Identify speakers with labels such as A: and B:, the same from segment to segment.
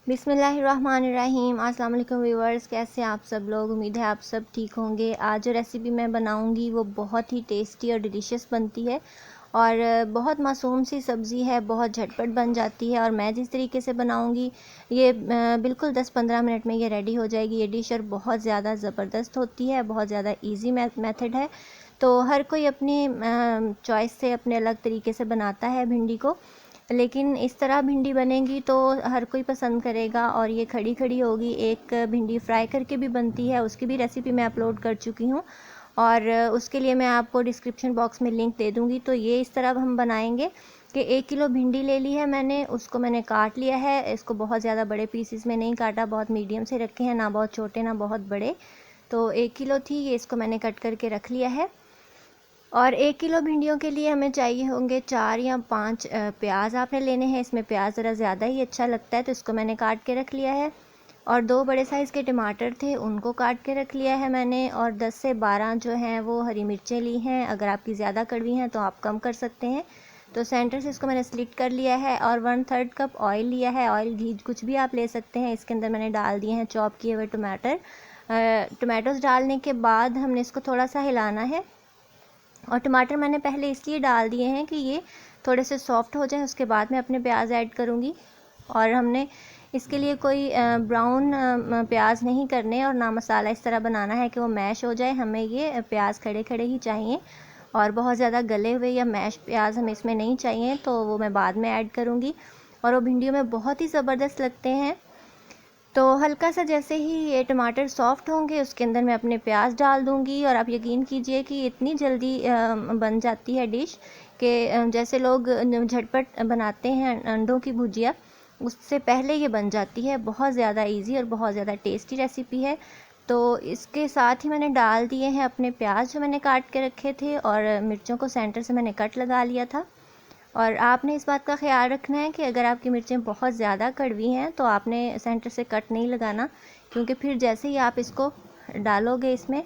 A: बिस्मिल्लाहिर्रहमानिर्रहीम। अस्सलाम वालेकुम व्यूअर्स, कैसे हैं आप सब लोग। उम्मीद है आप सब ठीक होंगे। आज जो रेसिपी मैं बनाऊंगी वो बहुत ही टेस्टी और डिलीशियस बनती है और बहुत मासूम सी सब्ज़ी है, बहुत झटपट बन जाती है। और मैं जिस तरीके से बनाऊंगी ये बिल्कुल 10-15 मिनट में ये रेडी हो जाएगी ये डिश, और बहुत ज़्यादा ज़बरदस्त होती है, बहुत ज़्यादा ईजी मेथड है। तो हर कोई अपनी चॉइस से अपने अलग तरीके से बनाता है भिंडी को, लेकिन इस तरह भिंडी बनेगी तो हर कोई पसंद करेगा। और ये खड़ी खड़ी होगी। एक भिंडी फ्राई करके भी बनती है, उसकी भी रेसिपी मैं अपलोड कर चुकी हूँ और उसके लिए मैं आपको डिस्क्रिप्शन बॉक्स में लिंक दे दूँगी। तो ये इस तरह हम बनाएंगे कि 1 किलो भिंडी ले ली है मैंने, उसको मैंने काट लिया है। इसको बहुत ज़्यादा बड़े पीसेस में नहीं काटा, बहुत मीडियम से रखे हैं, ना बहुत छोटे ना बहुत बड़े। तो 1 किलो थी ये, इसको मैंने कट करके रख लिया है। और 1 किलो भिंडियों के लिए हमें चाहिए होंगे 4 या 5 प्याज आपने लेने हैं। इसमें प्याज ज़रा ज़्यादा ही अच्छा लगता है, तो इसको मैंने काट के रख लिया है। और 2 बड़े साइज़ के टमाटर थे, उनको काट के रख लिया है मैंने। और 10 से 12 जो हैं वो हरी मिर्चें ली हैं। अगर आपकी ज़्यादा कड़वी हैं तो आप कम कर सकते हैं। तो सेंटर से इसको मैंने स्लिट कर लिया है। और 1/3 कप ऑयल लिया है, ऑयल घी कुछ भी आप ले सकते हैं। इसके अंदर मैंने डाल दिए हैं चॉप किए हुए टमाटर। टमाटोज़ डालने के बाद हमने इसको थोड़ा सा हिलाना है। और टमाटर मैंने पहले इसलिए डाल दिए हैं कि ये थोड़े से सॉफ्ट हो जाएं, उसके बाद मैं अपने प्याज ऐड करूँगी। और हमने इसके लिए कोई ब्राउन प्याज नहीं करने और ना मसाला इस तरह बनाना है कि वो मैश हो जाए। हमें ये प्याज खड़े खड़े ही चाहिए और बहुत ज़्यादा गले हुए या मैश प्याज हमें इसमें नहीं चाहिए, तो वो मैं बाद में ऐड करूँगी। और वो भिंडियों में बहुत ही ज़बरदस्त लगते हैं। तो हल्का सा जैसे ही ये टमाटर सॉफ्ट होंगे उसके अंदर मैं अपने प्याज डाल दूंगी। और आप यकीन कीजिए कि इतनी जल्दी बन जाती है डिश कि जैसे लोग झटपट बनाते हैं अंडों की भुजिया, उससे पहले ये बन जाती है। बहुत ज़्यादा इजी और बहुत ज़्यादा टेस्टी रेसिपी है। तो इसके साथ ही मैंने डाल दिए हैं अपने प्याज जो मैंने काट के रखे थे, और मिर्चों को सेंटर से मैंने कट लगा लिया था। और आपने इस बात का ख्याल रखना है कि अगर आपकी मिर्चें बहुत ज़्यादा कड़वी हैं तो आपने सेंटर से कट नहीं लगाना, क्योंकि फिर जैसे ही आप इसको डालोगे इसमें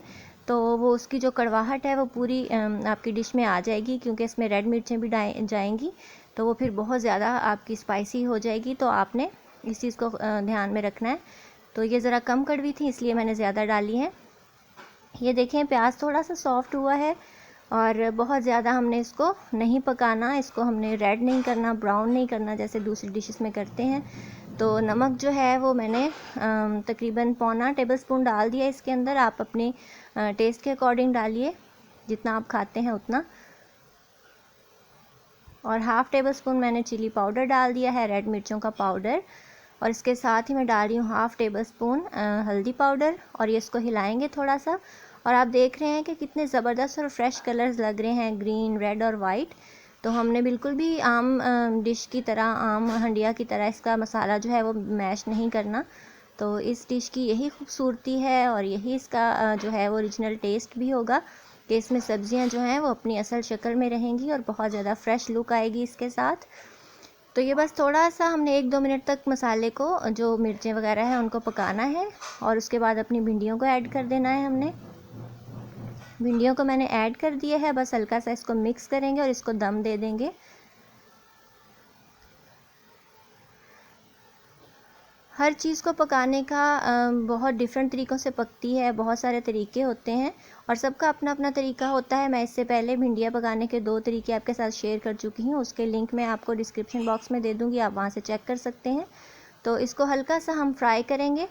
A: तो वो उसकी जो कड़वाहट है वो पूरी आपकी डिश में आ जाएगी, क्योंकि इसमें रेड मिर्चें भी जाएंगी, तो वो फिर बहुत ज़्यादा आपकी स्पाइसी हो जाएगी। तो आपने इस चीज़ को ध्यान में रखना है। तो ये ज़रा कम कड़वी थी इसलिए मैंने ज़्यादा डाली है। ये देखें प्याज थोड़ा सा सॉफ्ट हुआ है और बहुत ज़्यादा हमने इसको नहीं पकाना, इसको हमने रेड नहीं करना, ब्राउन नहीं करना जैसे दूसरी डिशेस में करते हैं। तो नमक जो है वो मैंने तकरीबन पौना टेबलस्पून डाल दिया इसके अंदर। आप अपने टेस्ट के अकॉर्डिंग डालिए, जितना आप खाते हैं उतना। और हाफ़ टेबल स्पून मैंने चिली पाउडर डाल दिया है, रेड मिर्चों का पाउडर। और इसके साथ ही मैं डाल रही हूँ हाफ़ टेबल स्पून हल्दी पाउडर। और ये इसको हिलाएंगे थोड़ा सा। और आप देख रहे हैं कि कितने ज़बरदस्त और फ्रेश कलर्स लग रहे हैं, ग्रीन, रेड और वाइट। तो हमने बिल्कुल भी आम डिश की तरह, आम हंडिया की तरह इसका मसाला जो है वो मैश नहीं करना। तो इस डिश की यही खूबसूरती है और यही इसका जो है वो ओरिजिनल टेस्ट भी होगा कि इसमें सब्जियां जो हैं वो अपनी असल शक्ल में रहेंगी और बहुत ज़्यादा फ्रेश लुक आएगी इसके साथ। तो ये बस थोड़ा सा हमने 1-2 मिनट तक मसाले को, जो मिर्चें वगैरह हैं उनको पकाना है। और उसके बाद अपनी भिंडियों को ऐड कर देना है। हमने भिंडियों को मैंने ऐड कर दिया है, बस हल्का सा इसको मिक्स करेंगे और इसको दम दे देंगे। हर चीज़ को पकाने का बहुत डिफरेंट तरीक़ों से पकती है, बहुत सारे तरीके होते हैं और सबका अपना अपना तरीका होता है। मैं इससे पहले भिंडियाँ पकाने के 2 तरीके आपके साथ शेयर कर चुकी हूँ, उसके लिंक मैं आपको डिस्क्रिप्शन बॉक्स में दे दूँगी, आप वहाँ से चेक कर सकते हैं। तो इसको हल्का सा हम फ्राई करेंगे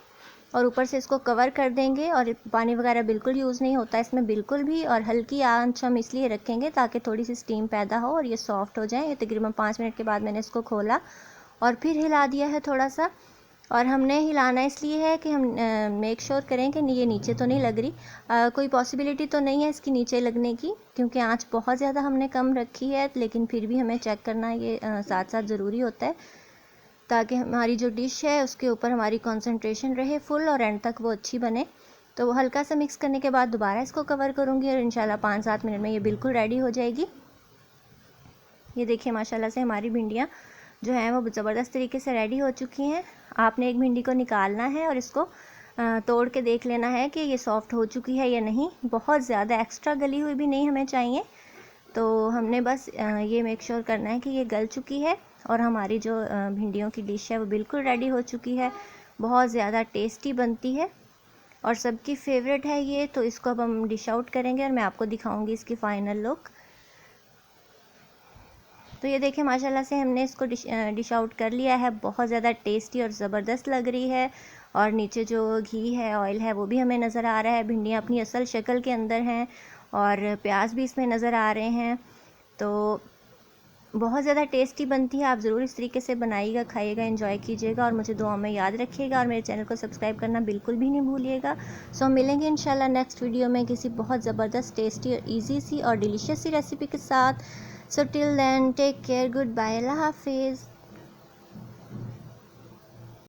A: और ऊपर से इसको कवर कर देंगे। और पानी वगैरह बिल्कुल यूज़ नहीं होता इसमें बिल्कुल भी। और हल्की आंच हम इसलिए रखेंगे ताकि थोड़ी सी स्टीम पैदा हो और ये सॉफ्ट हो जाए। ये तकरीबन 5 मिनट के बाद मैंने इसको खोला और फिर हिला दिया है थोड़ा सा। और हमने हिलाना इसलिए है कि हम मेक श्योर करें कि ये नीचे तो नहीं लग रही। कोई पॉसिबिलिटी तो नहीं है इसकी नीचे लगने की, क्योंकि आंच बहुत ज़्यादा हमने कम रखी है, लेकिन फिर भी हमें चेक करना ये साथ साथ ज़रूरी होता है, ताकि हमारी जो डिश है उसके ऊपर हमारी कंसंट्रेशन रहे फुल और एंड तक वो अच्छी बने। तो हल्का सा मिक्स करने के बाद दोबारा इसको कवर करूँगी और इंशाल्लाह 5-7 मिनट में ये बिल्कुल रेडी हो जाएगी। ये देखिए माशाल्लाह से हमारी भिंडियाँ जो हैं वो ज़बरदस्त तरीके से रेडी हो चुकी हैं। आपने एक भिंडी को निकालना है और इसको तोड़ के देख लेना है कि ये सॉफ्ट हो चुकी है या नहीं। बहुत ज़्यादा एक्स्ट्रा गली हुई भी नहीं हमें चाहिए। तो हमने बस ये मेक श्योर करना है कि ये गल चुकी है और हमारी जो भिंडियों की डिश है वो बिल्कुल रेडी हो चुकी है। बहुत ज़्यादा टेस्टी बनती है और सबकी फेवरेट है ये। तो इसको अब हम डिश आउट करेंगे और मैं आपको दिखाऊंगी इसकी फ़ाइनल लुक। तो ये देखिए माशाल्लाह से हमने इसको डिश आउट कर लिया है। बहुत ज़्यादा टेस्टी और ज़बरदस्त लग रही है और नीचे जो घी है, ऑयल है, वो भी हमें नज़र आ रहा है। भिंडियाँ अपनी असल शक्ल के अंदर हैं और प्याज भी इसमें नज़र आ रहे हैं। तो बहुत ज़्यादा टेस्टी बनती है। आप ज़रूर इस तरीके से बनाइएगा, खाइएगा, एंजॉय कीजिएगा और मुझे दुआ में याद रखिएगा और मेरे चैनल को सब्सक्राइब करना बिल्कुल भी नहीं भूलिएगा। सो मिलेंगे इंशाल्लाह नेक्स्ट वीडियो में किसी बहुत ज़बरदस्त, टेस्टी और ईजी सी और डिलीशियस सी रेसिपी के साथ। So till then take care, goodbye, अल्लाह हाफिज़।